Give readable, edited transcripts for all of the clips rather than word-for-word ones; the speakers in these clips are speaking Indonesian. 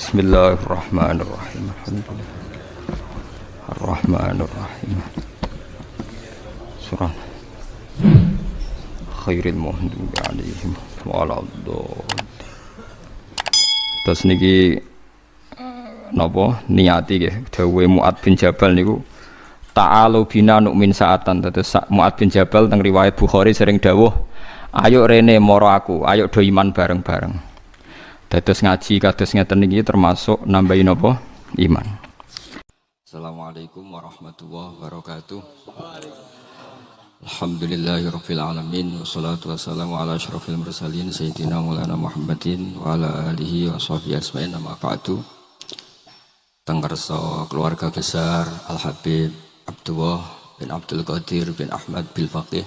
Bismillahirrahmanirrahim. Ar-Rahmanirrahim. Surah Khairil Maghdubi 'alaihim waladdallin. Terus niki napa niati nggih dawuhe Mu'ad bin Jabal niku ta'alu bina nu'min sa'atan. Terus Mu'ad bin Jabal teng riwayat Bukhari sering dawuh, ayo rene moro aku, ayo do iman bareng-bareng. Dados ngaji kados ngeten niki termasuk nambahi napa? Iman. Assalamualaikum warahmatullahi wabarakatuh. Alhamdulillahirabbil alamin wassalatu wassalamu ala asyrofil mursalin sayyidina maulana Muhammadin wa ala alihi washabihi ajmain amma ba'du. Tenggerso keluarga besar Al Habib Abdullah bin Abdul Qadir bin Ahmad bil Faqih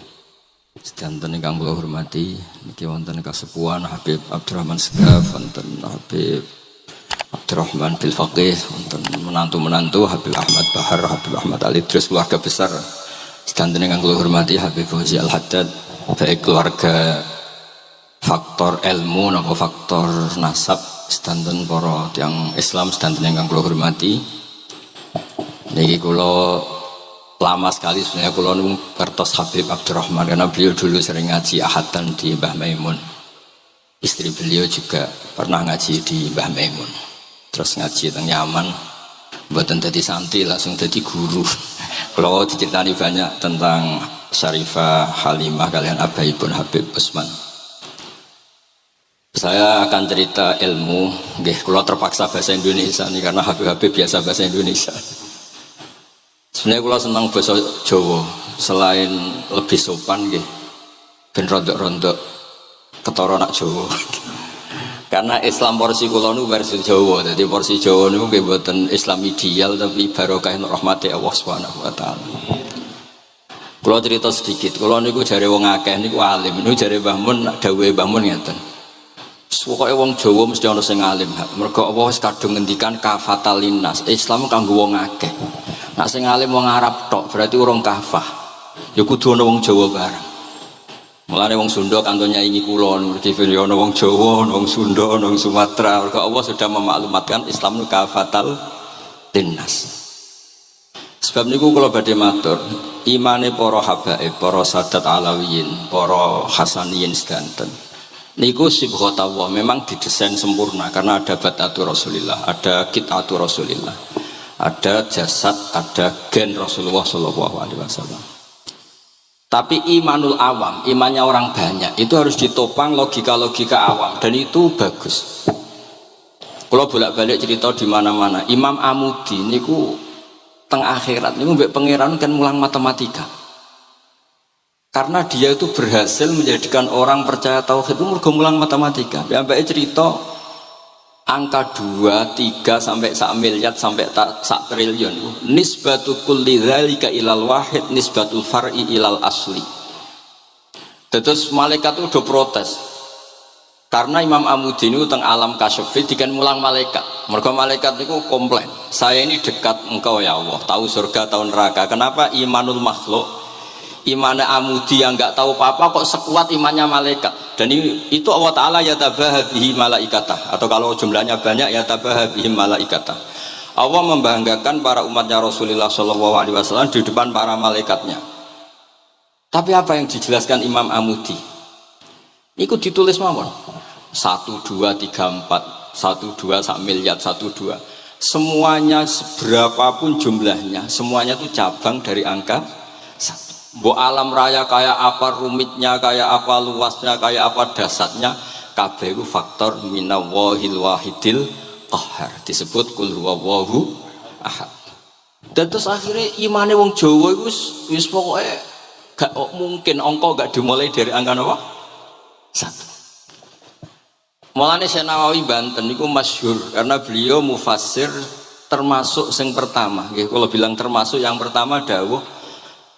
sedanten ingkang kula hormati, niki wonten kasepuhan Habib Abdurrahman Segaf, wonten Habib Abdurrahman bil Faqih, wonten menantu-menantu Habib Ahmad Bahar, Habib Ahmad Ali, terus keluarga besar sedanten ingkang kula hormati Habib Fauzi Al Haddad, baik keluarga faktor ilmu napa faktor nasab sedanten para tiyang Islam sedanten ingkang kula hormati. Niki kula lama sekali sebenarnya kalau ngertos Habib Abdurrahman karena beliau dulu sering ngaji ahatan di Mbah Maimun. Istri beliau juga pernah ngaji di Mbah Maimun. Terus ngaji teng Yaman, mboten dadi santri langsung dadi guru. Kalau diceritani banyak tentang Syarifah Halimah kalian abaipun Habib Usman. Saya akan cerita ilmu, nggih kula terpaksa bahasa Indonesia nih karena Habib-habib biasa bahasa Indonesia. Sebenarnya kalau senang bahasa Jawa, selain lebih sopan nggih, ben rondok-rondok ketara nak Jawa. Karena Islam porsi kula nu versi Jawa, jadi porsi Jawa niku nggih mboten Islam ideal tapi barokah rahmati Allah Subhanahu wa taala. Kula cerita sedikit, kula niku jare wong akeh niku alim, niku jare Mbah Mun dawuhe Mbah Mun ngeten. Pokoke wong Jawa mesti ana sing alim. Mergo Allah wis kadung ngendikan kafatal linnas, Islam kanggo wong akeh. Nak sing alim wong Arab tok berarti urung kafah. Ya kudu ana wong Jawa bareng. Mulane wong Sunda kanto nyaingi kula nurti ya ana wong Jawa, ana wong Sunda, ana wong Sumatera. Mergo Allah sudah memaklumatkan Islam kafatal linnas. Sebab niku kula badhe matur, imane para habaib, para sadat alawiyin, para hasaniyin sedanten. Niku sibghatullah memang didesain sempurna karena ada batatu Rasulillah, ada kitatu Rasulillah, ada jasad, ada gen Rasulullah Shallallahu Alaihi Wasallam. Tapi imanul awam, imannya orang banyak itu harus ditopang logika-logika awam dan itu bagus. Kalau bolak-balik cerita di mana-mana, Imam Amudi niku teng akhirat niku mbek pangeran kan mulang matematika. Karena dia itu berhasil menjadikan orang percaya tauhid itu mergo mulang matematika. Sampai cerita angka 2, 3 sampai 1 miliar sampai 1 triliun. Nisbatu kulli dzalika ilal wahid nisbatul far'i ilal asli. Terus malaikat itu udah protes. Karena Imam Amudi ini teng alam kasyfi dikan mulang malaikat. Mergo malaikat itu komplain. Saya ini dekat engkau ya Allah, tahu surga, tahu neraka. Kenapa imanul makhluk? Imannya Amudi yang nggak tahu apa-apa kok sekuat imannya malaikat. Dan itu Allah Ta'ala yatabaha bihi malaikatah, atau kalau jumlahnya banyak yatabaha bihi malaikatah. Allah membanggakan para umatnya Rasulullah SAW di depan para malaikatnya. Tapi apa yang dijelaskan Imam Amudi? Itu ditulis mawon 1, 2, 3, 4 1, 2, 1 miliar 1, 2. Semuanya seberapapun jumlahnya, semuanya itu cabang dari angka 1. Bo alam raya kayak apa rumitnya, kayak apa luasnya, kayak apa dasarnya, kabeh itu faktor minallahil wahidil qahhar, disebut kul huwallahu ahad. Dan terus akhirnya imane wong Jawa itu wis pokoke gak mungkin angka gak dimulai dari angka apa? 1. Mulane Syekh Nawawi Banten niku masyhur karena beliau mufassir termasuk sing pertama. Nggih kula bilang termasuk yang pertama dawuh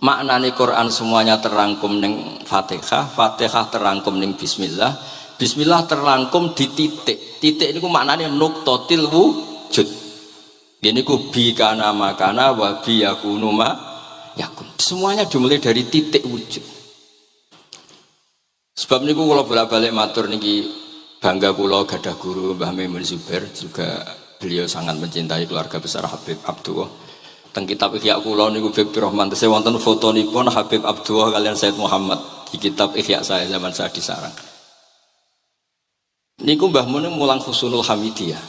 maknane Quran semuanya terangkum ning Fatihah, Fatihah terangkum ning Bismillah, Bismillah terangkum di titik. Titik niku maknane nuqtatil wujud. Ini ku bi kana makana wa bi yakunu ma yakun. Semuanya dimulai dari titik wujud. Sebab niku kula bolak-balik matur niki bangga kula gadah guru Mbah Maimun Zubair juga beliau sangat mencintai keluarga besar Habib Abdullah. Teng kitab Ihya kula niku Habib Rahman tesih wonten fotonipun Habib Abdullah kalian Said Muhammad di kitab Ihya saya zaman saya di sarang. Niku Mbah Mun mulang Husnul Hamidiyah.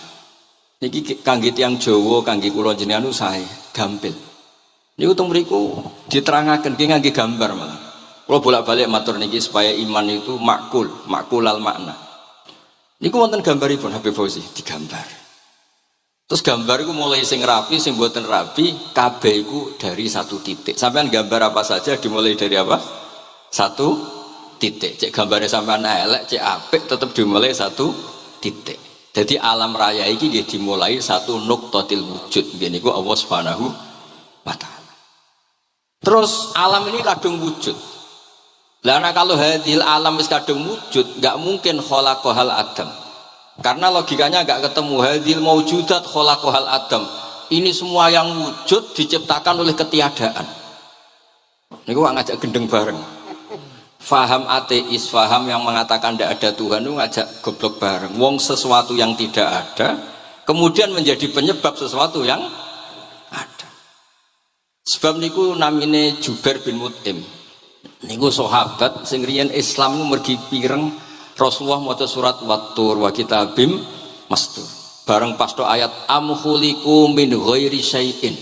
Niki kangge tiyang Jawa, kangge kula jenengan sae gampil. Niku teng mriku diterangaken nggih ngangge gambar malah. Kula bolak-balik matur niki supaya iman itu makulal makna. Niku wonten gambaripun Habib Fauzi digambar. Terus gambar itu mulai sing rapi, sing buatan rapi, kabeh iku dari satu titik. Sampean gambar apa saja dimulai dari apa? Satu titik. Cek gambarnya sampean elek, cek apik, tetap dimulai satu titik. Jadi alam raya ini dia dimulai satu nuqtatil wujud. Gini ku Allah Subhanahu wa Ta'ala. Terus alam ini kadung wujud. Lah kalau hadil alam is kadung wujud, nggak mungkin khalaqahal Adam. Karena logikanya nggak ketemu hadil maujudat khalaqahal Adam. Ini semua yang wujud diciptakan oleh ketiadaan. Ini gua ngajak gendeng bareng. Faham ateis, faham yang mengatakan tidak ada Tuhan itu ngajak goblok bareng. Wong sesuatu yang tidak ada kemudian menjadi penyebab sesuatu yang ada. Sebab niku namine Jubair bin Mut'im. Niku sahabat sing riyen Islam mergi pireng Rasulullah maca surat Wat-Tur wa kitabim mastur. Bareng pas do ayat am khuliqu min ghairi syai'in.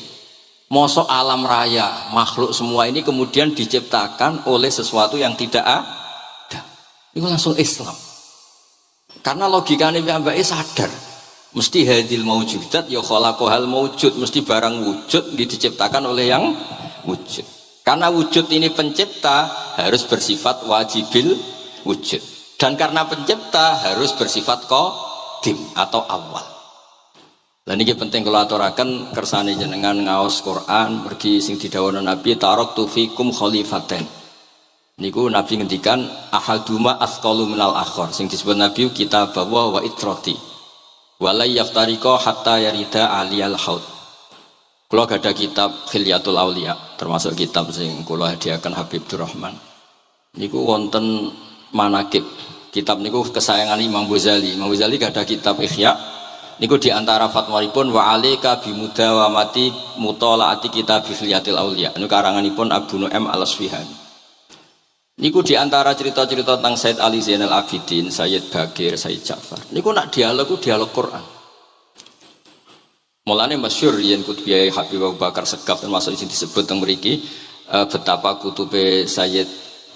Mosok alam raya, makhluk semua ini kemudian diciptakan oleh sesuatu yang tidak ada. Itu langsung Islam. Karena logikanya mbake sadar. Mesti hadil maujudat ya khalaqahal maujud, mesti barang wujud diciptakan oleh yang wujud. Karena wujud ini pencipta harus bersifat wajibil wujud. Dan karena pencipta harus bersifat qadim atau awal. Dan ini penting kalau aturaken kersane jenengan ngaos Quran pergi sing didhawuhna Nabi taraktu fikum khalifaten. Niku Nabi ngendikan ahaduma asqalu minal akhar. Sing disebut Nabi kitab wa itrati. Wala yaftariqa hatta yarida aliyal haud. Kula gadah kitab Khilyatul Auliya termasuk kitab sing kula hadiahkan Habib Durrahman. Niku wonten manakib. Kitab niku kesayangan Imam Ghazali. Imam Ghazali gak ada kitab Ihya. Niku diantara fatwanipun wa alaika bimudawamati mutalaati kitab Khilyatil Auliya. Niku karanganipun Abu Nu'aim Al-Asfihani. Niku diantara cerita-cerita tentang Said Ali Zainal Abidin, Sayyid Bakir, Sayyid Ja'far. Niku nak dialog Quran. Mulane masyhur yen kutubiyai Habib Abu Bakar Segaf termasuk sing disebut teng mriki betapa kutube Sayyid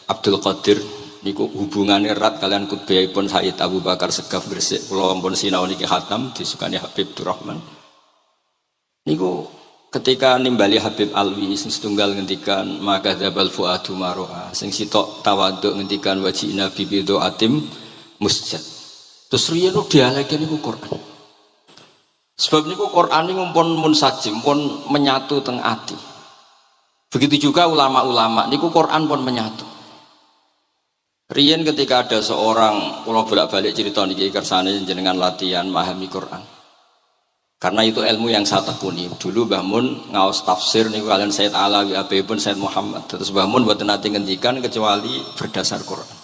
Abdul Qadir niku hubungannya erat kalian kutubiyahipun Sayyid Abu Bakar Segaf Gresik. Kula ampun sinau niki khatam disukani Habib Durrahman. Niku ketika nimbali Habib Alwi sing setunggal ngendikan maka dzabal fuadu maroha sing sitok tawaduk ngendikan wajina bibido atim musjad. Terus riyen dialeke niku Quran. Sebab niku Quran niku pun munsajim pun menyatu teng ati. Begitu juga ulama-ulama niku Quran pun menyatu. Riyen ketika ada seorang, kalau bolak-balik cerita niki kersane jenengan latihan memahami Quran. Karena itu ilmu yang saya tekuni. Dulu Mbah Mun ngaos tafsir niku kalian Said Alawi pun Said Muhammad. Terus Mbah Mun mboten nate ngendikan kecuali berdasar Quran.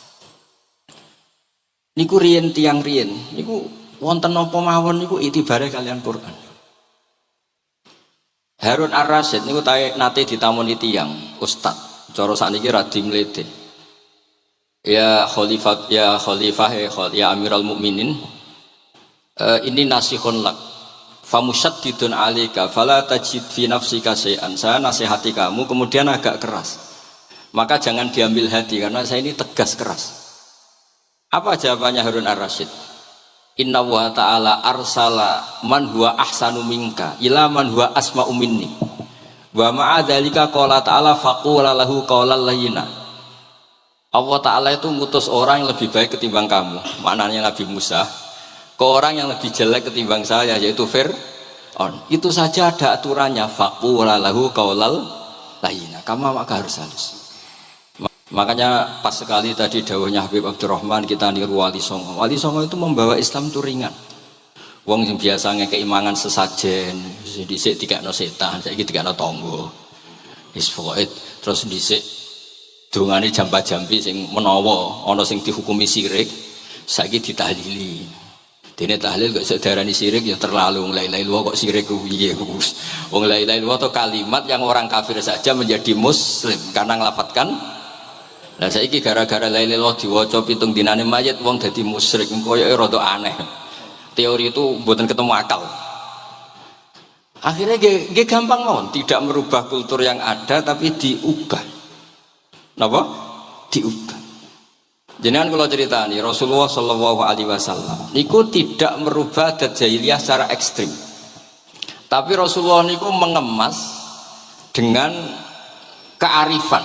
Niku riyen tiang riyen, niku wonten napa mawon niku itibare kalian Quran. Harun Ar-Rasyid niku nate ditamoni tiyang ustaz. Cara sakniki radi mlete. Ya khalifah ya Amirul Mukminin ini nasihun lak famusyaddidun alika fala tajid fi nafsika syai'an. Saya nasihati kamu kemudian agak keras. Maka jangan diambil hati karena saya ini tegas keras. Apa jawabannya Harun Ar-Rasyid? Inna wa ta'ala arsala man huwa ahsanu minka ila man huwa asma'u minni. Wa ma'a dzalika qala ta'ala faqula lahu qawlan layyina. Allah Ta'ala itu ngutus orang yang lebih baik ketimbang kamu. Maknanya Nabi Musa ke orang yang lebih jelek ketimbang saya, yaitu Fir'aun. Itu saja ada aturannya. Faqula lahu qaulal layyina. Kamu maka harus halus. Makanya pas sekali tadi dawuhnya Habib Abdurrahman kita niru Wali Songo. Wali Songo itu membawa Islam itu ringan. Wong yang biasanya keimangan sesajen, dhisik dikakno setan, saiki dikakno tangga. Wis pokoke terus dhisik dongane jampi sing menawa ana sing dihukumi syirik saiki ditahlili Dene tahlil kok iso darani syirik ya terlalu. La ilaha illallah kok syirik ku piye ku. Wong la ilaha illallah itu kalimat yang orang kafir saja menjadi muslim karena nglafatkan. Lah saiki gara-gara la ilaha illallah diwaca pitung dinane mayit wong dadi musyrik koyoke rada aneh. Teori itu mboten ketemu akal. Akhirnya dia gampang mawon, tidak merubah kultur yang ada tapi diubah. Napa? Diubah. Jenengan kalau ceritani Rasulullah Shallallahu Alaihi Wasallam niku tidak merubah adat jahiliyah secara ekstrim, tapi Rasulullah niku mengemas dengan kearifan.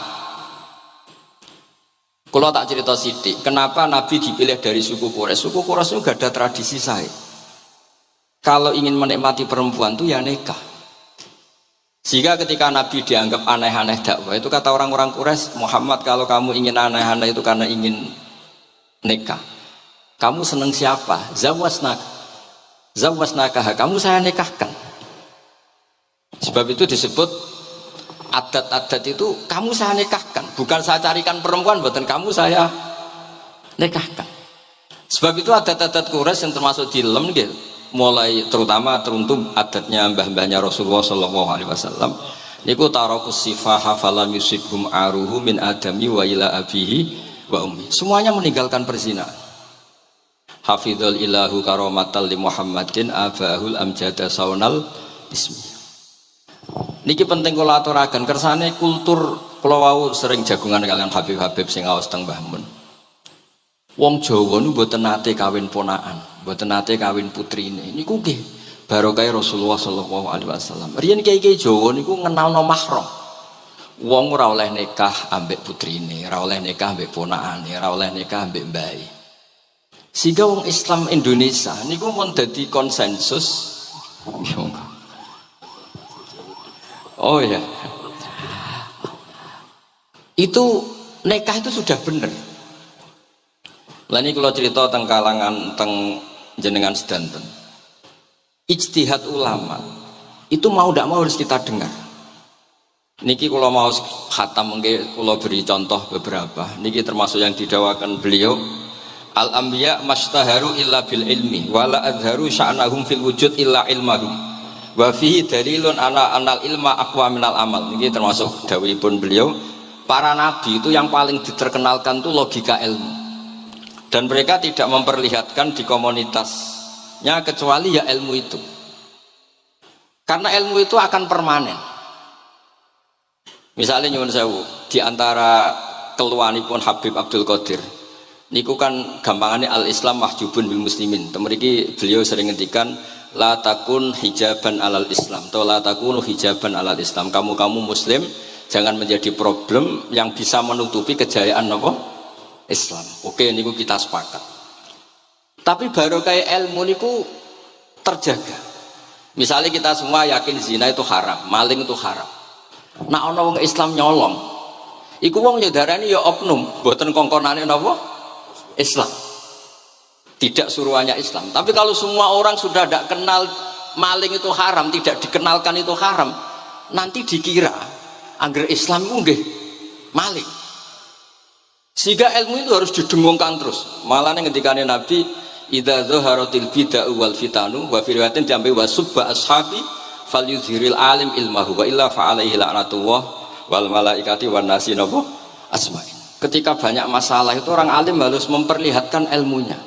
Kalau tak cerita sidik, kenapa Nabi dipilih dari suku Quraisy? Suku Quraisy itu gak ada tradisi saya. Kalau ingin menikmati perempuan itu ya nikah. Sehingga ketika Nabi dianggap aneh-aneh dakwah itu kata orang-orang Quraisy, Muhammad kalau kamu ingin aneh-aneh itu karena ingin nikah. Kamu seneng siapa? Zawasnakah. Kamu saya nikahkan. Sebab itu disebut adat-adat itu kamu saya nikahkan. Bukan saya carikan perempuan, bukan kamu saya nikahkan. Sebab itu adat-adat Quraisy yang termasuk di lem gitu. Mulai terutama teruntuk adatnya mbah-mbahnya Rasulullah Shallallahu Alaihi Wasallam. Niku tarakus sifaha falam yusibhum aruhu min adami wa ila abihi wa ummi. Semuanya meninggalkan perzinahan. Hafidhul ilahu karomatal li Muhammadin abahul amjada saunal ismi. Niki penting kula aturaken kersane kultur kula wau sering jagungan kalian Habib-habib sing aos teng Mbah Mun. Wong Jawa niku mboten nate kawin ponakan, mboten nate kawin putrine. Niku nggih barokah Rasulullah sallallahu alaihi wasallam. Riyen kiai-kiai Jawa niku ngenalno mahram. Wong ora oleh nikah ambek putrine, ora oleh nikah ambek ponakane, ora oleh nikah ambek mbae. Sehingga wong Islam Indonesia niku mun dadi konsensus. Oh ya. Itu nikah itu sudah benar. Lah ini kalau cerita tentang kalangan tentang jenengan sedanten. Ijtihad ulama itu mau tidak mau harus kita dengar. Niki kalau mau khatam mungkin kalau beri contoh beberapa. Niki termasuk yang didawakan beliau. Al-anbiya mastaharu illa bil ilmi wala adharu sya'nahum fil wujud illa ilmahum. Wa fihi dalilun anal ilma aqwa minal amal. Niki termasuk dawuhipun beliau. Para nabi itu yang paling diterkenalkan itu logika ilmu. Dan mereka tidak memperlihatkan di komunitasnya kecuali ya ilmu itu. Karena ilmu itu akan permanen. Misalnya nyuwun sewu, di antara keluhanipun Habib Abdul Qadir, niku kan gampangannya al-Islam mahjubun bil muslimin. Temeriki beliau sering ngendikan la takun hijaban alal Islam atau la takunu hijaban alal Islam. Kamu muslim jangan menjadi problem yang bisa menutupi kejayaan apa? Islam. Oke, niku kita sepakat. Tapi baru kayak ilmu niku terjaga. Misalnya kita semua yakin zina itu haram, maling itu haram. Nah ana wong Islam nyolong, iku wong nyedarani ya oknum, mboten kongkonane napa? Islam. Tidak suruhannya Islam. Tapi kalau semua orang sudah tidak kenal maling itu haram, tidak dikenalkan itu haram, nanti dikira angger Islam itu nggih maling. Sehingga ilmu itu harus didengungkan terus. Malah ngendikane Nabi, idza dzaharatil bid'ah wal fitanu wa fi riwayatin jambi wa subba ashabi falyuzhiril alim ilmahu wa illa fa alaihi la'natullah wal malaikati wan nasi nabu asma'in. Ketika banyak masalah itu orang alim harus memperlihatkan ilmunya.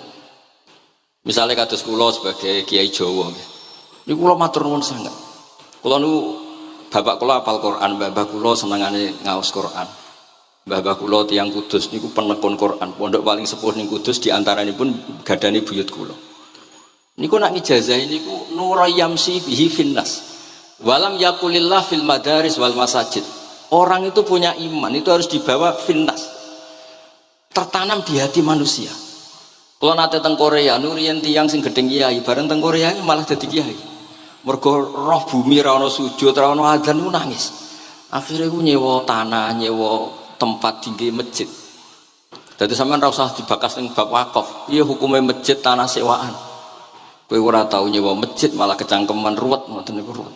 Misalnya kados kula sebagai kiai Jawa. Niku kula matur nuwun sanget. Kula niku bapak kula hafal Quran, bapak kula senengane ngaos Quran. Mbah kula tiyang Kudus niku penekun Quran, pondok paling sepuh ning Kudus diantaranipun gadani buyut kula. Niku nak ngijazahi niku nurayamsi bihi finnas. Walam yaqulillah fil madaris wal masajid. Orang itu punya iman, itu harus dibawa finnas. Tertanam di hati manusia. Kalau nate teng Korea, nuriyen tiyang sing gedeng kiai, bareng teng Korea malah dadi kiai. Mergo roh bumi ra ono sujud, ra ono adzan niku nangis. Akhirnya ku nyewa tanah, nyewa tempat tinggi masjid. Jadi sampean ora usah dibakas ning bab wakaf. Iya hukumnya masjid tanah sewaan. Kowe ora tau nyewa masjid malah kecangkeman ruwet ngoten niku ruwet.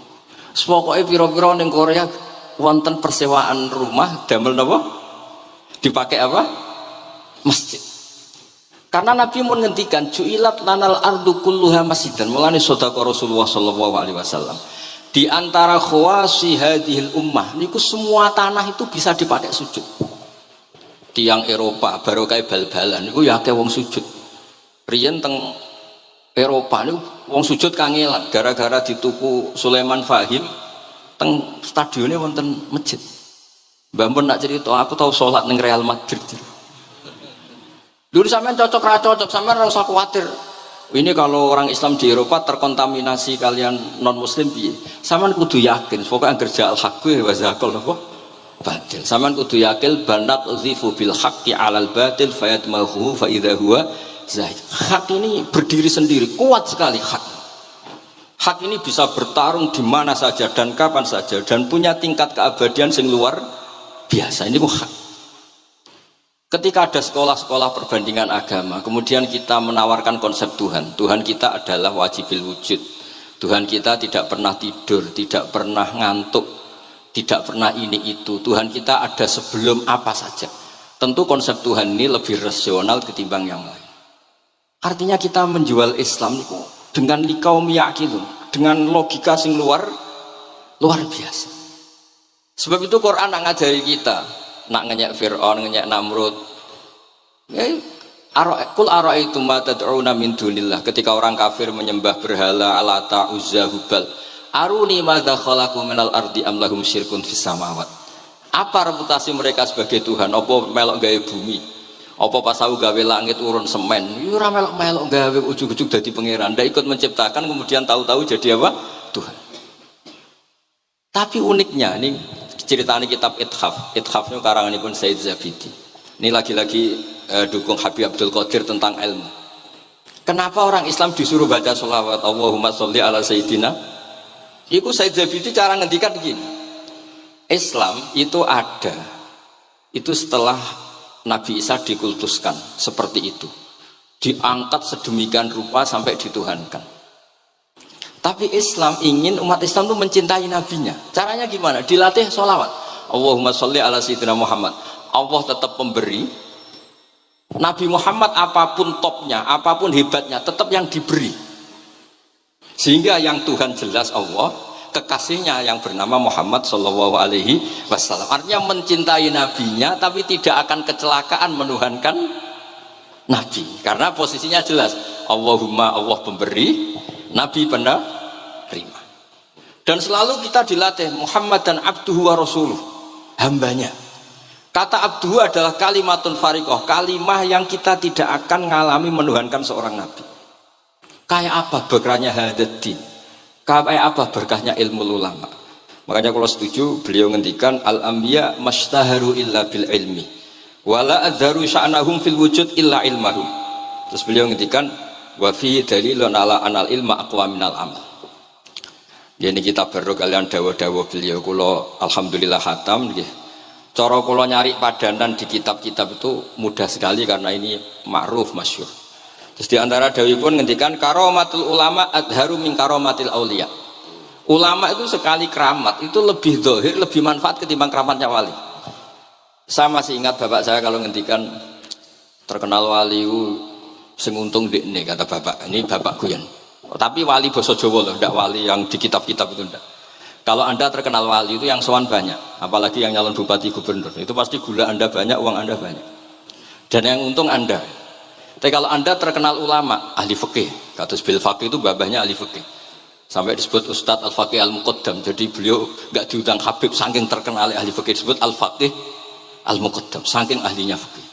Pokoke pira-pira ning Korea wonten persewaan rumah damel napa? Dipakai apa? Masjid. Karena Nabi mau ngendikan ju'ilat lanal ardu kulluha masjidan. Mulane sedekah Rasulullah sallallahu alaihi wasallam. Di antara khawasi hadhil ummah niku semua tanah itu bisa dipakai sujud. Tiang Eropa baru kayak bal-balan niku ya akeh wong sujud. Riyen teng Eropa niku wong sujud kangelan gara-gara dituku Sulaiman Fahim teng stadionnya wonten masjid. Mbak Mun nak cerita aku tahu sholat ning Real Madrid. Dulu sampean cocok ra cocok, sampean ora usah khawatir. Ini kalau orang Islam di Eropa terkontaminasi kalian non muslim piye? Sampean kudu yakin, pokoknya kerja al-haqqi wa zakal napa? Batil. Sampean kudu yakin banat uzifu bil haqqi 'alal batil fayatmahu fa idza huwa zahid. Hak ini berdiri sendiri, kuat sekali hak. Hak ini bisa bertarung di mana saja dan kapan saja dan punya tingkat keabadian sing luar biasa. Ini kok hak. Ketika ada sekolah-sekolah perbandingan agama, kemudian kita menawarkan konsep Tuhan. Tuhan kita adalah wajibil wujud. Tuhan kita tidak pernah tidur, tidak pernah ngantuk, tidak pernah ini itu. Tuhan kita ada sebelum apa saja. Tentu konsep Tuhan ini lebih rasional ketimbang yang lain. Artinya kita menjual Islam itu dengan likaum yakin, dengan logika sing luar biasa. Sebab itu Quran nak ngajari kita. Nak ngenyek Fir'aun, ngenyek Namrud. Kul ara'aitum ma tad'una min dunillah. Ketika orang kafir menyembah berhala, Alata, Uzza, Hubal. Aruni madza khalaqu minal ardi am lahum syirkun fis samawat. Apa reputasi mereka sebagai Tuhan? Apa melok gawe bumi? Apa pas aku gawe langit urun semen? Ora melok gawe ujug-ujug dadi pangeran. Ndak ikut menciptakan kemudian tahu-tahu jadi apa? Tuhan. Tapi uniknya nih ceritanya kitab Ithaf itu karangan pun Said Zabidi. Ini lagi-lagi dukung Habib Abdul Qadir tentang ilmu. Kenapa orang Islam disuruh baca sholawat Allahumma sholli ala Sayyidina? Itu Said Zabidi cara ngendikan begini. Islam itu ada. Itu setelah Nabi Isa dikultuskan seperti itu. Diangkat sedemikian rupa sampai dituhankan. Tapi Islam ingin umat Islam itu mencintai nabinya. Caranya gimana? Dilatih sholawat. Allahumma sholli ala sayyidina Muhammad. Allah tetap pemberi. Nabi Muhammad apapun topnya, apapun hebatnya, tetap yang diberi. Sehingga yang Tuhan jelas Allah, kekasihnya yang bernama Muhammad sallallahu alaihi wasallam. Artinya mencintai nabinya, tapi tidak akan kecelakaan menuhankan nabi. Karena posisinya jelas. Allahumma Allah pemberi. Nabi penerima. Dan selalu kita dilatih Muhammad dan abduhu wa rasuluh, hambanya. Kata abduhu adalah kalimatun fariqah, kalimah yang kita tidak akan mengalami menuhankan seorang nabi. Kayak apa berkahnya hadad-din? Kayak apa berkahnya ilmu ulama? Makanya kalau setuju beliau ngendikan al-anbiya mastaharu illa bil ilmi wala adharu sya'nahum fil wujud illa ilmahum. Terus beliau ngendikan wa fi dalilun ala anal ilma aqwa minal amal. Ini kita baru kalian dawa-dawa beliau kula alhamdulillah khatam nggih. Cara kula nyari padanan di kitab-kitab itu mudah sekali karena ini ma'ruf masyhur. Terus di antara dawuhipun ngendikan karomatul ulama adharu min karomatil auliya. Ulama itu sekali keramat itu lebih zahir, lebih manfaat ketimbang keramatnya wali. Saya masih ingat bapak saya kalau ngendikan terkenal wali sing untung dekne kata bapak, ini bapak Guyon. Tapi wali basa Jawa loh, ndak wali yang di kitab-kitab itu ndak. Kalau Anda terkenal wali itu yang sowan banyak, apalagi yang nyalon bupati gubernur, itu pasti gula Anda banyak, uang Anda banyak. Dan yang untung Anda. Tapi kalau Anda terkenal ulama, ahli fikih, kata bil faqih itu babahnya ahli fikih. Sampai disebut Ustadz Al-Faqih Al-Muqaddam. Jadi beliau enggak diundang Habib saking terkenal ahli fikih, disebut Al-Faqih Al-Muqaddam, saking ahlinya fikih.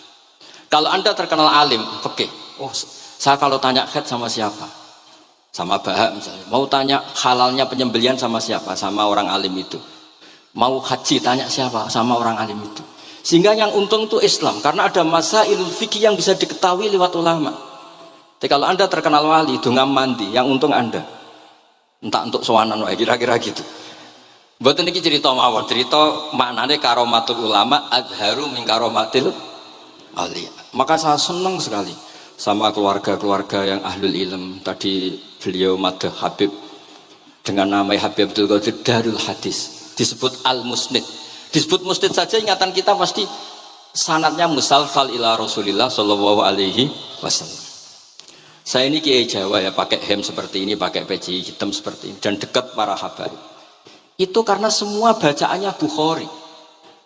Kalau Anda terkenal alim fikih, oh, saya kalau tanya khed sama siapa? Sama Bahak misalnya. Mau tanya halalnya penyembelian sama siapa? Sama orang alim itu. Mau haji tanya siapa? Sama orang alim itu. Sehingga yang untung itu Islam. Karena ada masailul fikih yang bisa diketahui lewat ulama. Jadi kalau Anda terkenal wali, dungam mandi, yang untung Anda. Entah untuk sowanan wae kira-kira gitu. Mboten niki cerita mawon, cerita maknane karomatul ulama adharu min karomatil auliya. Maka saya senang sekali sama keluarga-keluarga yang ahlul ilm. Tadi beliau madah Habib dengan nama Habib Abdul Qadir Darul Hadis, disebut Al-Musnid. Disebut musnid saja ingatan kita pasti sanadnya musalsal ila Rasulillah sallallahu alaihi wasallam. Saya ini kiai Jawa ya, pakai hem seperti ini, pakai peci hitam seperti ini, dan dekat para habaib. Itu karena semua bacaannya Bukhari.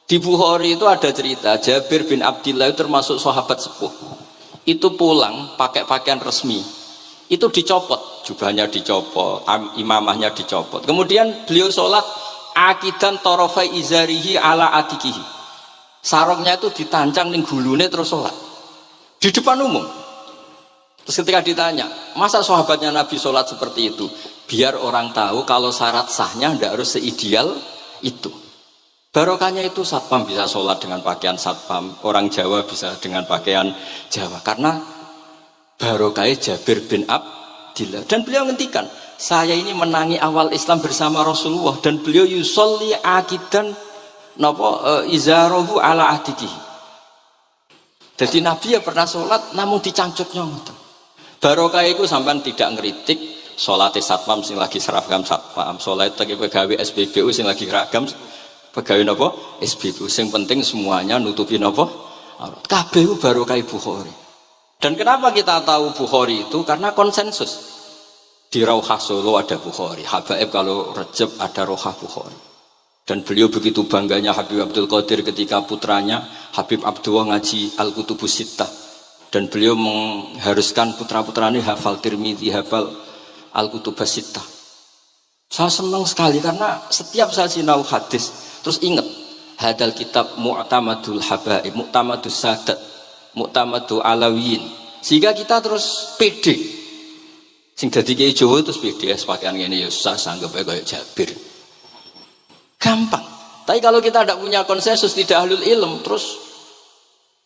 Di Bukhari itu ada cerita Jabir bin Abdillah itu termasuk sahabat sepuh. Itu pulang pakai pakaian resmi. Itu dicopot, jubahnya dicopot, imamahnya dicopot. Kemudian beliau sholat akidan torofai izarihi ala atikihi. Sarungnya itu ditancang ning gulune terus sholat di depan umum. Terus ketika ditanya, masa sahabatnya Nabi sholat seperti itu? Biar orang tahu kalau syarat sahnya tidak harus seideal itu. Barokahnya itu satpam bisa sholat dengan pakaian satpam, orang Jawa bisa dengan pakaian Jawa. Karena barokahnya Jabir bin Abdillah. Dan beliau ngendikan, saya ini menangi awal Islam bersama Rasulullah. Dan beliau yusolli akidan izarahu ala atikihi. Jadi Nabi ya pernah sholat namun dicangcuknya. Barokah itu sampai tidak ngeritik sholat satpam sing lagi seragam satpam, sholat lagi pegawai SPBU sing lagi seragam pegawai nopo SPBU. Sing penting semuanya nutupi nopo kabeh barokah Bukhari. Dan kenapa kita tahu Bukhari itu? Karena konsensus di Rauhah Solo ada Bukhari, Habaib kalau Rejab ada Rauhah Bukhari. Dan beliau begitu bangganya Habib Abdul Qadir ketika putranya Habib Abdullah ngaji Al-Kutubus Sittah. Dan beliau mengharuskan putra-putranya hafal Tirmidzi, hafal Al-Kutubus Sittah. Saya senang sekali karena setiap saya sinau hadis terus ingat hadal kitab mu'tamadul habaib, mu'tamadus sadat, mu'tamadul alawiyin. Sehingga kita terus pede. Sing dadi kiai Jawa terus pede pakaian ngene ya susah sanggep kayak Jabir. Gampang. Tapi kalau kita tidak punya konsensus, tidak ahlul ilm, terus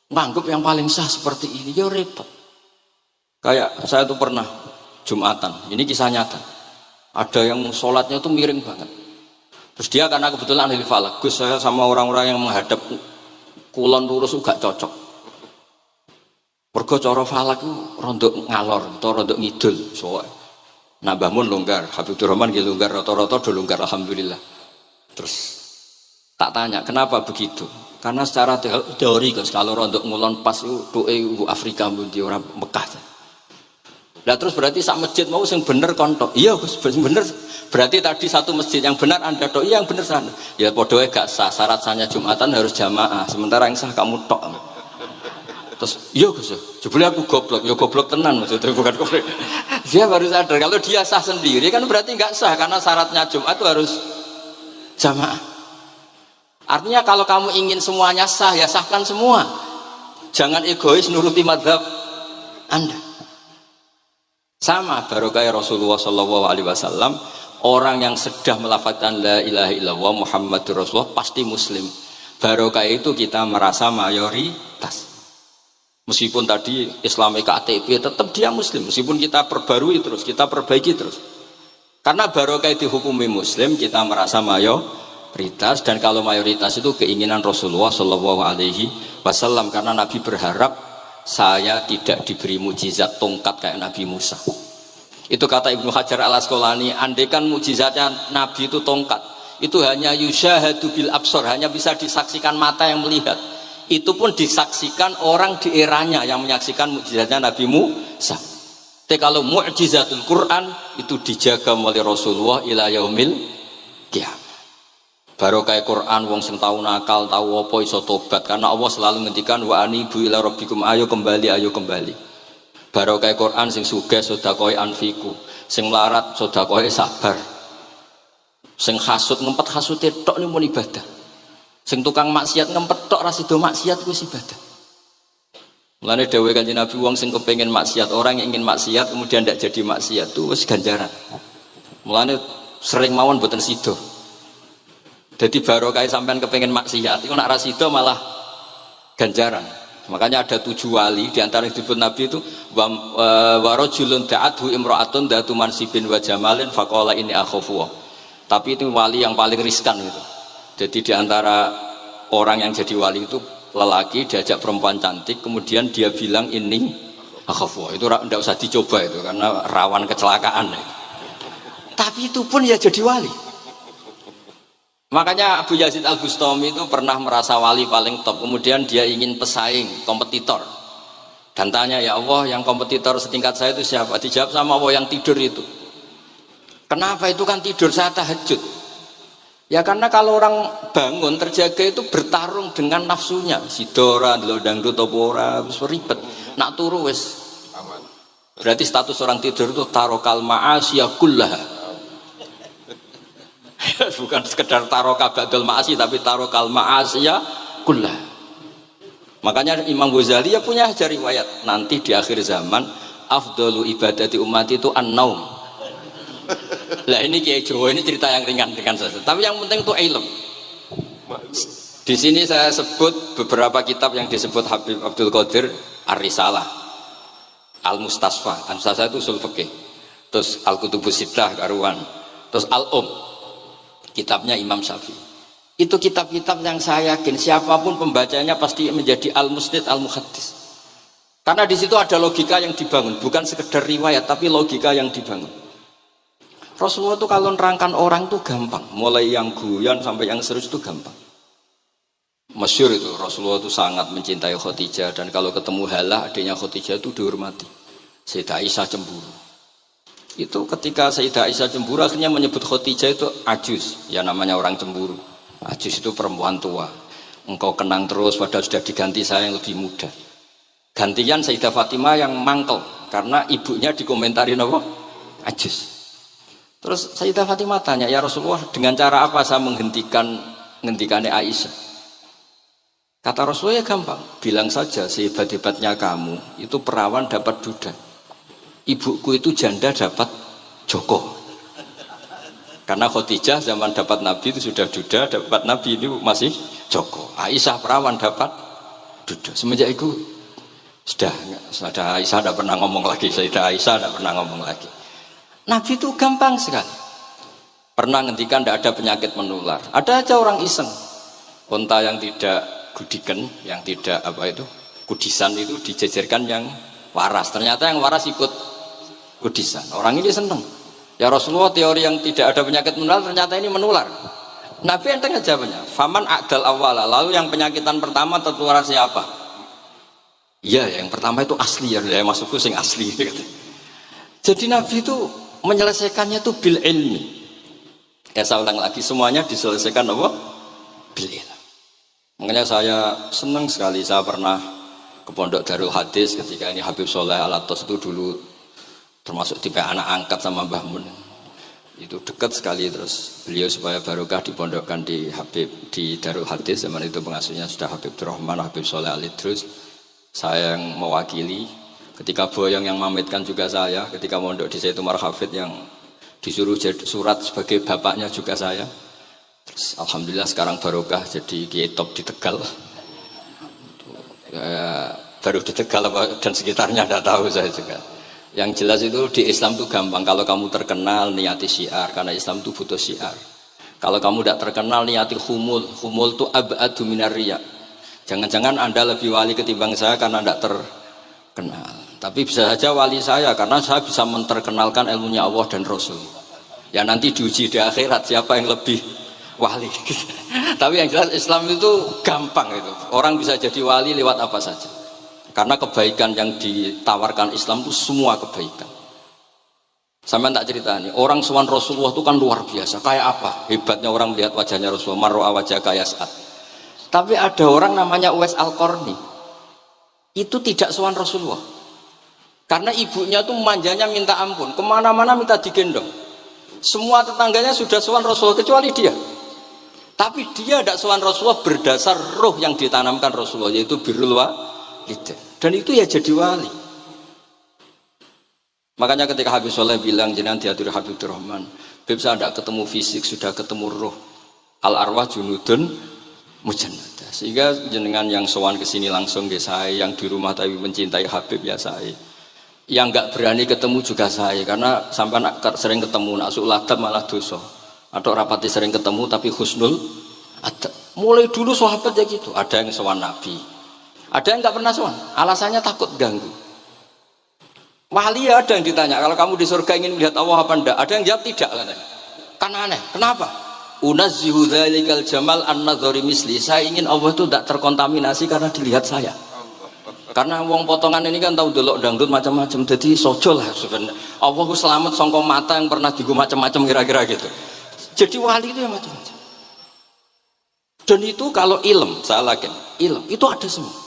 nganggep yang paling sah seperti ini, ya repot. Kayak saya tuh pernah Jumatan, ini kisah nyata. Ada yang sholatnya tuh miring banget. Terus dia karena kebetulan ahli falak, Gus saya sama orang-orang yang menghadap kulon lurus juga cocok. Mergo cara falak itu rondok ngalor atau rondok ngidul. Soalnya Nambah mun longgar, Habibur Rahman gitu longgar, rata-rata do longgar alhamdulillah. Terus tak tanya kenapa begitu? Karena secara teori kalau rontok ngulon pas itu doa Afrika di orang Mekah. Nah terus berarti sak masjid mau sing bener kontok. Iya Gus, bener. Berarti tadi satu masjid yang benar Anda doi yang bener sana. Ya podoe gak sah, syarat sahnya Jumatan harus jamaah. Sementara yang sah kamu tok. Terus iya Gus, jebule aku goblok. Ya goblok tenan maksudnya bukan goblok. Dia baru sadar kalau dia sah sendiri kan berarti nggak sah karena syaratnya Jumat itu harus jamaah. Artinya kalau kamu ingin semuanya sah, ya sahkan semua. Jangan egois nuruti madhab Anda. Sama barokah Rasulullah SAW, orang yang sudah melafazkan la ilaha illallah Muhammadur Rasulullah pasti muslim. Barokah itu kita merasa mayoritas. Meskipun tadi Islami KTP tetap dia muslim. Meskipun kita perbarui terus, kita perbaiki terus. Karena barokah dihukumi muslim, kita merasa mayoritas. Dan kalau mayoritas itu keinginan Rasulullah SAW, karena Nabi berharap saya tidak diberi mujizat tongkat kayak Nabi Musa. Itu kata Ibnu Hajar al Asqalani, andaikan mujizatnya Nabi itu tongkat, itu hanya yusyahadu bil absor, hanya bisa disaksikan mata yang melihat. Itu pun disaksikan orang di eranya yang menyaksikan mujizatnya Nabi Musa. Tapi kalau mu'jizatul Quran itu dijaga oleh Rasulullah ila yaumil qiyamah. Barokah Quran wong sing tau nakal, tau apa iso tobat karena Allah selalu ngendikan wa anibu ila rabbikum, ayo kembali, ayo kembali. Barokah Quran sing sugih sedekah anfiku, sing melarat sedekah sabar. Sing hasud ngempet hasute tok niku mun ibadah. Sing tukang maksiat ngempet tok ra sida maksiat kuwi ibadah. Mulane dawuh Kanjeng Nabi wong sing kepengin maksiat, orang yang ingin maksiat kemudian tidak jadi maksiat itu wis ganjaran. Mulane sering mawon boten sida. Jadi barokah sampean kepengen maksiat, itu nak rasido malah ganjaran. Makanya ada 7 wali di antara yang disebut Nabi itu warajulun da'athu imra'atun datu mansibin wa jamalin faqala ini akhafu. Tapi itu wali yang paling riskan itu. Jadi di antara orang yang jadi wali itu lelaki diajak perempuan cantik, kemudian dia bilang ini akhafu. Itu tidak usah dicoba itu karena rawan kecelakaan. Tapi itu pun ya jadi wali. Makanya Abu Yazid Al-Bustami itu pernah merasa wali paling top, kemudian dia ingin pesaing, kompetitor. Dan tanya, ya Allah, yang kompetitor setingkat saya itu siapa? Dijawab sama Allah, yang tidur itu. Kenapa? Itu kan tidur, saya tahajud. Ya karena kalau orang bangun terjaga itu bertarung dengan nafsunya. Sidora, dangdut, topora, ribet. Nak turu wis aman. Berarti status orang tidur itu tarokal ma'asiyah kullaha. Bukan sekedar taroka ba'dal ma'asi, tapi tarokal ma'asiyah kullaha. Makanya Imam Ghazali ya punya ajar riwayat, nanti di akhir zaman afdalu ibadati umat itu an-naum. Lah ini Kiai Jawa ini cerita yang ringan-ringan saja, tapi yang penting itu ilmu. Di sini saya sebut beberapa kitab yang disebut Habib Abdul Qadir Ar-Risalah, Al-Mustasfa. Al-Mustasfa itu usul fikih. Terus Al-Kutubus Sittah karuan. Terus kitabnya Imam Syafi'i. Itu kitab-kitab yang saya yakin siapapun pembacanya pasti menjadi al-musnid al-muhaddis. Karena di situ ada logika yang dibangun, bukan sekedar riwayat tapi logika yang dibangun. Rasulullah itu kalau nerangkan orang itu gampang, mulai yang guyon sampai yang serius itu gampang. Masyhur itu Rasulullah itu sangat mencintai Khadijah, dan kalau ketemu Halah adiknya Khadijah itu dihormati. Sayyidah Aisyah cemburu. Itu ketika Sayyidah Aisyah cemburu akhirnya menyebut Khadijah itu ajus, ya namanya orang cemburu. Ajus itu perempuan tua. Engkau kenang terus padahal sudah diganti saya yang lebih muda. Gantian Sayyidah Fatimah yang mangkel karena ibunya dikomentarin apa? Ajus. Terus Sayyidah Fatimah tanya, ya Rasulullah, dengan cara apa saya menghentikannya Aisyah? Kata Rasulullah, ya gampang, bilang saja sehebat-hebatnya kamu itu perawan dapat duda, ibuku itu janda dapat joko. Karena Khadijah zaman dapat Nabi itu sudah duda, dapat Nabi itu masih joko. Aisyah perawan dapat duda. Semenjak itu sudah Aisyah tidak pernah ngomong lagi. Sayyidah Aisyah tidak pernah ngomong lagi. Nabi itu gampang sekali. Pernah ngendikan tidak ada penyakit menular. Ada aja orang iseng. Unta yang tidak gudikan, yang tidak kudisan itu dijejerkan yang waras. Ternyata yang waras ikut kudisan. Orang ini seneng. Ya Rasulullah, teori yang tidak ada penyakit menular ternyata ini menular. Nabi enteng jawabnya, faman a'dal awwala, lalu yang penyakitan pertama tertular siapa? Iya, yang pertama itu asli ya, maksudku sing asli. Jadi Nabi itu menyelesaikannya itu bil ilmi. Ya saya ulang lagi, semuanya diselesaikan apa? Bil ilmi. Makanya saya senang sekali, saya pernah ke Pondok Darul Hadis ketika ini Habib Soleh Al-Atos itu dulu termasuk tipe anak angkat sama Mbah Mun, itu dekat sekali. Terus beliau supaya barokah dipondokkan di Habib di Darul Hadis, zaman itu pengasuhnya sudah Habib Rahman, Habib Soleh Al-Idrus. Saya yang mewakili, ketika Boyong yang mamitkan juga saya, ketika mondok di Saitumar Hafid yang disuruh surat sebagai bapaknya juga saya. Terus alhamdulillah sekarang barokah jadi kiai top di Tegal. Ya, baru di Tegal dan sekitarnya tidak tahu saya juga. Yang jelas itu di Islam itu gampang. Kalau kamu terkenal niati syiar, karena Islam itu butuh syiar. Kalau kamu tidak terkenal niati humul itu abadu minar riya. Jangan-jangan Anda lebih wali ketimbang saya karena tidak terkenal. Tapi bisa saja wali saya karena saya bisa menterkenalkan ilmunya Allah dan Rasul. Ya nanti diuji di akhirat siapa yang lebih wali. Tapi yang jelas Islam itu gampang itu. Orang bisa jadi wali lewat apa saja. Karena kebaikan yang ditawarkan Islam itu semua kebaikan. Sampai tak cerita nih, orang sowan Rasulullah itu kan luar biasa. Kayak apa hebatnya orang melihat wajahnya Rasulullah, mar'a wajah kaya saat. Tapi ada orang namanya Uwais Al-Qarni, itu tidak sowan Rasulullah. Karena ibunya tuh manjanya minta ampun, kemana-mana minta digendong. Semua tetangganya sudah sowan Rasulullah kecuali dia. Tapi dia tidak sowan Rasulullah berdasar roh yang ditanamkan Rasulullah, yaitu birrul walidain. Dan itu ya jadi wali. Makanya ketika Habib Soleh bilang jenengan diatur Habib Rahman, Habib saya tidak ketemu fisik, sudah ketemu roh. Al arwah junudun mujannada. Sehingga jenengan yang sowan kesini langsung ke saya, yang di rumah tapi mencintai Habib ya saya. Yang nggak berani ketemu juga saya, karena sampai sering ketemu nak suladab malah dosa. Atau rapati sering ketemu tapi husnul adab. Mulai dulu sahabat ya gitu. Ada yang sowan Nabi, ada yang nggak pernah sowan, alasannya takut ganggu. Wali ada yang ditanya, kalau kamu di surga ingin melihat Allah apa enggak? Ada yang jawab tidak, katanya. Kan aneh, kenapa? Unazzihu dzalikal jamal an-nadhari misli. Saya ingin Allah itu tidak terkontaminasi karena dilihat saya. Karena wong potongan ini kan tahu delok dangdut macam-macam. Jadi sojo lah sebenarnya. Allah ku selamat sangka mata yang pernah digo macam-macam kira-kira gitu. Jadi wali itu yang macam-macam. Dan itu kalau ilm, saya yakin, ilm itu ada semua.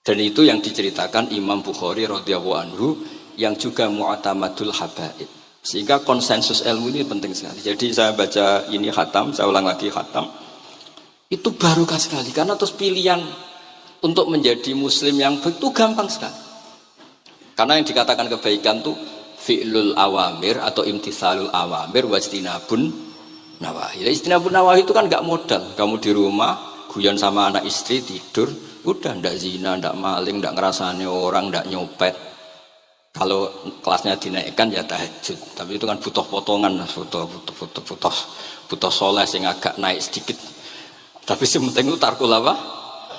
Dan itu yang diceritakan Imam Bukhari radhiyallahu anhu yang juga mu'tamadul habaib. Sehingga konsensus ilmu ini penting sekali. Jadi saya baca ini khatam, saya ulang lagi khatam. Itu barokah sekali karena terus pilihan untuk menjadi muslim yang baik itu gampang sekali. Karena yang dikatakan kebaikan itu fi'lul awamir atau imtithalul awamir wajtinabun nawahi. Istinabun nawahi itu kan gak modal. Kamu di rumah guyon sama anak istri tidur, udah ndak zina, ndak maling, ndak ngerasani orang, ndak nyopet. Kalau kelasnya dinaikkan ya tahajud, tapi itu kan butuh potongan, butuh soleh yang agak naik sedikit. Tapi sementing itu tarkul apa?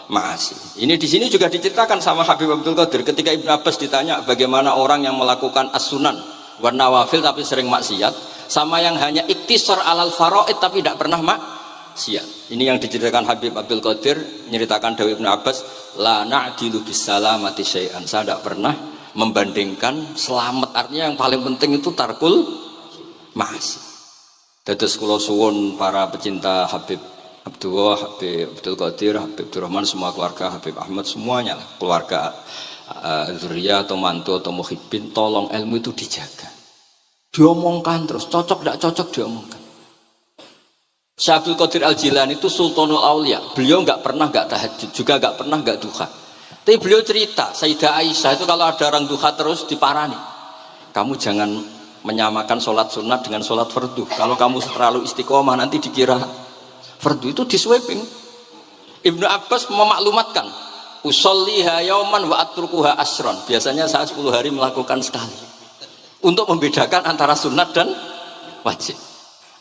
Masih. Ini di sini juga diceritakan sama Habib Abdul Qadir ketika Ibnu Abbas ditanya bagaimana orang yang melakukan as-sunan wan nawafil tapi sering maksiat, sama yang hanya iktisar alal faraid tapi tidak pernah maksiat. Ini yang diceritakan Habib Abdul Qadir menceritakan dari Ibnu Abbas, la na'dilu bisalamati syai'an. Saya tidak pernah membandingkan selamat, artinya yang paling penting itu tarkul masih. Dados kula suwun para pecinta Habib Abdullah, Habib Abdul Qadir, Habib Abdurrahman, semua keluarga Habib Ahmad semuanya lah, keluarga zuriyah atau mantu atau muhibbin, tolong ilmu itu dijaga. Diomongkan terus, cocok tidak cocok diomongkan. Syekh Abdul Qadir Al-Jilani itu Sultanul Aulia. Beliau nggak pernah nggak tahajud, juga nggak pernah nggak duha. Tapi beliau cerita, Sayyidah Aisyah itu kalau ada orang duha terus diparani. Kamu jangan menyamakan sholat sunat dengan sholat fardu. Kalau kamu terlalu istiqomah nanti dikira fardu. Itu diswiping. Ibnu Abbas memaklumatkan, usolliha yauman wa atrukuha asron. Biasanya saya 10 hari melakukan sekali. Untuk membedakan antara sunat dan wajib.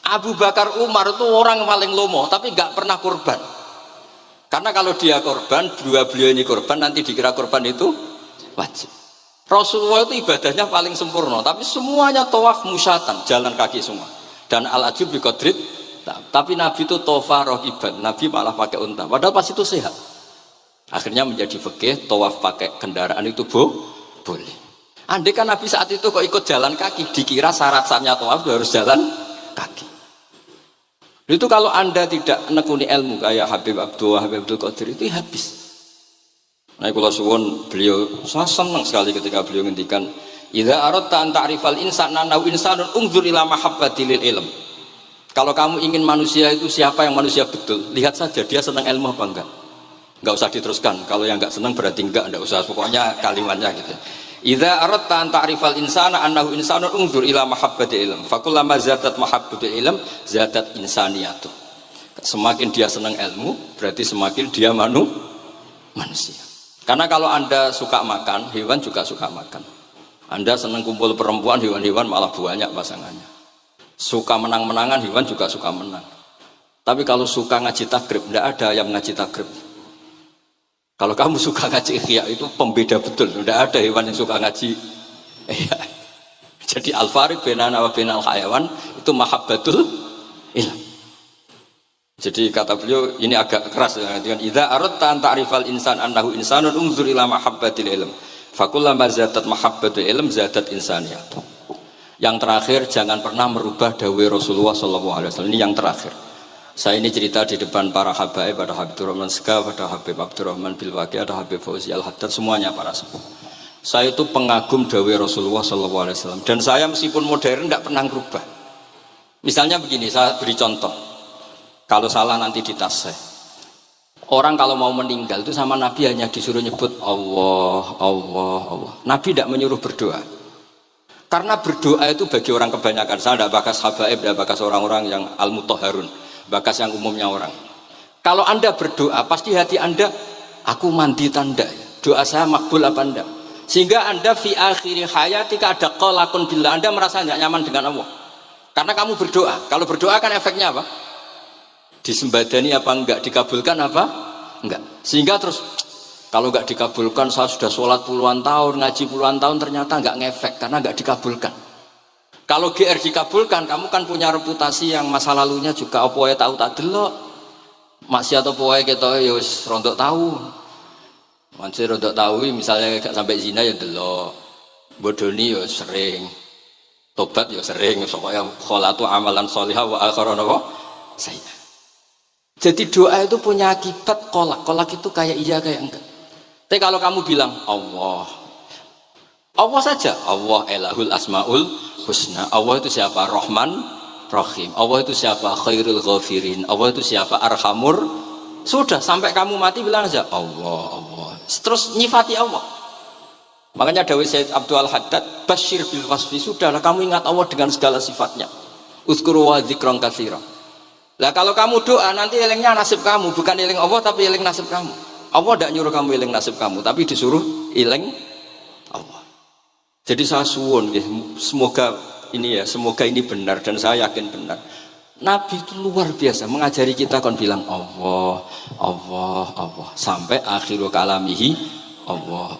Abu Bakar Umar itu orang paling lomo, tapi nggak pernah kurban. Karena kalau dia korban, dua beliau ini korban, nanti dikira korban itu wajib. Rasulullah itu ibadahnya paling sempurna, tapi semuanya tawaf musyatan, jalan kaki semua. Dan al-ajub biqadrit, tapi Nabi itu tawaf rohiban, Nabi malah pakai unta. Padahal pas itu sehat. Akhirnya menjadi fikih, tawaf pakai kendaraan itu boleh. Andai kan Nabi saat itu kok ikut jalan kaki, dikira syarat-syaratnya tawaf harus jalan kaki. Itu kalau Anda tidak menekuni ilmu kayak Habib Abdullah, Habib Abdul Qadir itu habis. Nah, kula suwun beliau, saya senang sekali ketika beliau ngendikan, "Idza aradta an ta'rifal insana annahu insanun unzur ila mahabbatil ilm." Kalau kamu ingin manusia itu siapa yang manusia betul, lihat saja dia senang ilmu apa enggak. Enggak usah diteruskan. Kalau yang enggak senang berarti enggak usah, pokoknya kalimatnya gitu. Idza aradta an ta'rifal insana annahu insanun unzur ila mahabbatil ilm. Fakullama zadat mahabbatul ilm zadat insaniyatuh. Semakin dia senang ilmu, berarti semakin dia manusia. Karena kalau Anda suka makan, hewan juga suka makan. Anda senang kumpul perempuan, hewan-hewan malah banyak pasangannya. Suka menang-menangan, hewan juga suka menang. Tapi kalau suka ngaji takrib, tidak ada yang ngaji takrib. Kalau kamu suka ngaji ihya itu pembeda betul, tidak ada hewan yang suka ngaji ihya. Jadi al-fariq bainana wa bainal hayawan itu mahabbatul ilm. Jadi kata beliau ini agak keras dengan idza aradta an ta'rifal insan annahu insanun unzur ila mahabbatil ilm. Fakullama zadat mahabbatul ilm zadat insaniyah. Yang terakhir, jangan pernah merubah dawai Rasulullah SAW. Ini yang terakhir. Saya ini cerita di depan para habaib, ada Habib Abdurrahman Segaf, ada Habib Abdurrahman Bilwaqi, ada Habib Fauzi Al-Haddad, semuanya para sepuh. Saya itu pengagum dawai Rasulullah SAW. Dan saya meskipun modern tidak pernah merubah. Misalnya begini, saya beri contoh. Kalau salah nanti ditasih. Orang kalau mau meninggal itu sama Nabi hanya disuruh nyebut Allah, Allah, Allah. Nabi tidak menyuruh berdoa. Karena berdoa itu bagi orang kebanyakan. Saya tidak bakas habaib, tidak bakas orang-orang yang al-mutahharun, bakas yang umumnya orang. Kalau Anda berdoa, pasti hati Anda, aku mandi tanda, doa saya makbul apa enggak? Sehingga Anda fi akhiri hayatika ada qalakun billah, Anda merasa tidak nyaman dengan Allah. Karena kamu berdoa. Kalau berdoa kan efeknya apa? Disembadani apa enggak, dikabulkan apa enggak. Sehingga terus kalau enggak dikabulkan, saya sudah sholat puluhan tahun, ngaji puluhan tahun, ternyata enggak ngefek karena enggak dikabulkan. Kalau GR dikabulkan, kamu kan punya reputasi yang masa lalunya juga apa ya tahu tak delok. Maksiat apa wae ketoke ya wis rontok tahu. Masih rontok tahu misalnya gak sampai zina ya delok. Bodoni ya sering. Tobat ya sering, pokoknya kholatu amalan sholihah wa akharana saya. Jadi doa itu punya akibat kolak. Kolak itu kayak iya kayak enggak. Tapi kalau kamu bilang Allah saja, Allah elahul asmaul husna. Allah itu siapa? Rahman, Rahim. Allah itu siapa? Khairul ghafirin. Allah itu siapa? Arhamur. Sudah sampai kamu mati bilang aja Allah. Terus nyifati Allah. Makanya Dawei Said Abdul Haddad, Bashir bil wasfi, sudahlah kamu ingat Allah dengan segala sifatnya. Uzkuru wa dzikran katsira. Lah kalau kamu doa nanti elingnya nasib kamu, bukan eling Allah tapi eling nasib kamu. Allah tidak nyuruh kamu eling nasib kamu, tapi disuruh eling Allah. Jadi saya suwun, semoga ini benar dan saya yakin benar. Nabi itu luar biasa mengajari kita kan bilang Allah sampai akhirul kalamihi Allah.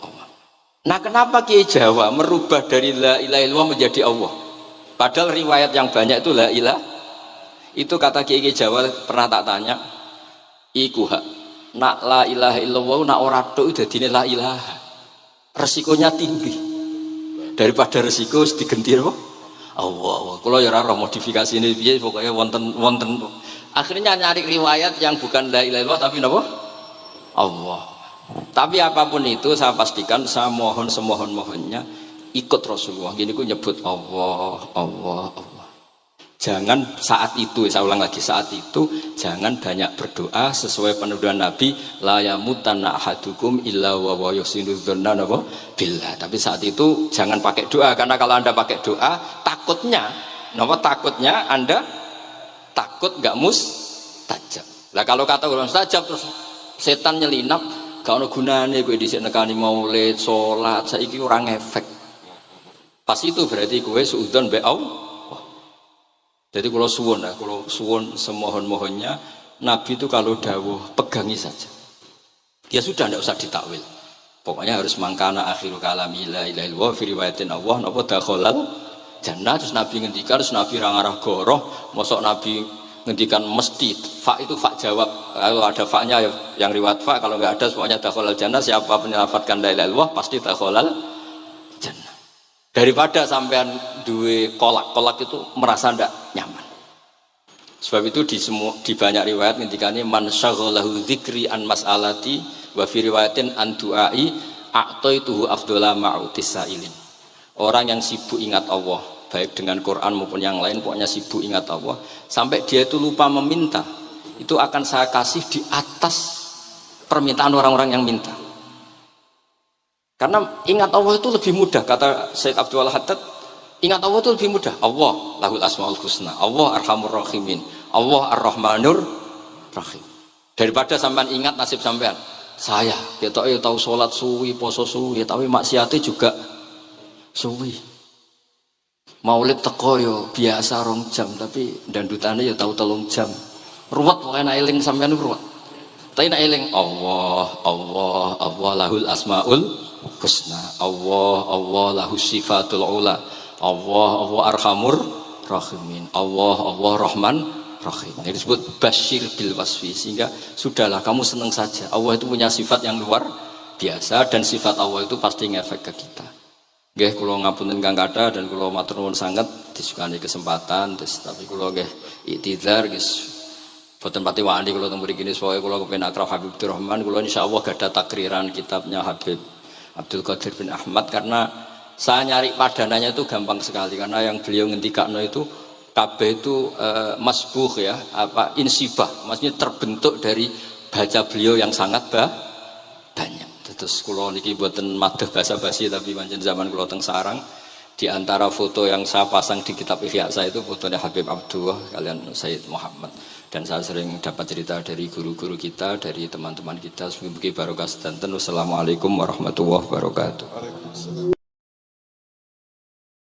Nah kenapa Kiai Jawa merubah dari la ilaha illallah menjadi Allah? Padahal riwayat yang banyak itu la ilah. Itu kata Kiai Jawa pernah tak tanya, iku hak nak la ilaha illallah nak ora tok dadine la ilaha. Resikonya tinggi. Daripada resiko digenti apa? Allah. Kalau ya ora modifikasi ini piye pokoknya wonten. Akhirnya nyari riwayat yang bukan la ilaha illallah tapi napa? Allah. Tapi apapun itu saya pastikan saya mohon semohon-mohonnya ikut Rasulullah. Gini ku nyebut Allah. Jangan saat itu, saya ulang lagi, saat itu jangan banyak berdoa sesuai penuduhan Nabi la yamutanna ahadukum illa wa yuhsinu dzanna billah. Tapi saat itu jangan pakai doa karena kalau Anda pakai doa takutnya Anda takut enggak mustajab. Lah kalau kata orang mustajab terus setan nyelinap gak ono gunane kowe dhisik nekani maulid, salat, saiki ora ngefek. Pas itu berarti kowe suudzon mbek Allah. Jadi kalau suwun semohon-mohonnya Nabi itu kalau dawuh pegangi saja. Ya sudah tidak usah ditakwil. Pokoknya harus mangkana akhiru kalami la ilaha illallah fi riwayatin Allah napa dakhalal jannah. Terus Nabi ngendikan, terus Nabi rangarah goroh, mosok Nabi ngendikan mesti fa itu fa jawab. Kalau ada fa-nya yang riwayat fa, kalau enggak ada pokoknya dakhalal jannah. Siapa penyelafatkan la ilaha illallah pasti dakhalal jannah. Daripada sampean duwe kolak itu merasa ndak nyaman. Sebab itu di banyak riwayat ngendikane man syaghalahu dzikri an mas'alati wa fi riwayatin an du'ai a'taituhu afdhala ma'utis sa'ilin. Orang yang sibuk ingat Allah baik dengan Quran maupun yang lain, pokoknya sibuk ingat Allah sampai dia itu lupa meminta, itu akan saya kasih di atas permintaan orang-orang yang minta. Karena ingat Allah itu lebih mudah, kata Syekh Abdul Haddad, ingat Allah itu lebih mudah. Allah lahul asmaul husna, Allah arhamur rahimin, Allah ar-rahmanur rahim. Daripada sampean ingat nasib sampean, saya ketoke tahu salat suwi, poso suwi, tapi maksiate juga suwi. Maulid teko yo biasa 2 jam, tapi dandutane yo tahu 3 jam. Ruwet pokoke nek eling sampean ruwet. Tapi nek eling Allah lahul asmaul husna, Allah lahus sifatul ula, Allah arhamur rahimin, Allah rahman rahim. Ini disebut basyir bil wasfi. Sehingga sudahlah kamu senang saja. Allah itu punya sifat yang luar biasa dan sifat Allah itu pasti ngefek ke kita. Nggih kula ngapunten Kang Kata dan kula matur nuwun sanget disukani kesempatan tapi kula nggih iktidar guys. Boten pati wani kula teng mriki kene pokoke kula kepen akrab Habib Rahman, kula insyaallah gadah takriran kitabnya Habib Abdul Qadir bin Ahmad karena saya nyari padanannya itu gampang sekali karena yang beliau ngendikakno itu kabeh itu masbuh ya, insibah, maksudnya terbentuk dari baca beliau yang sangat banyak. Terus kula niki mboten madah basa-basi tapi pancen zaman kula teng sarang di antara foto yang saya pasang di kitab Ihya saya itu fotonya Habib Abdullah kalian Sayyid Muhammad. Dan saya sering dapat cerita dari guru-guru kita, dari teman-teman kita. Semoga barokah sedanten. Wassalamualaikum warahmatullahi wabarakatuh.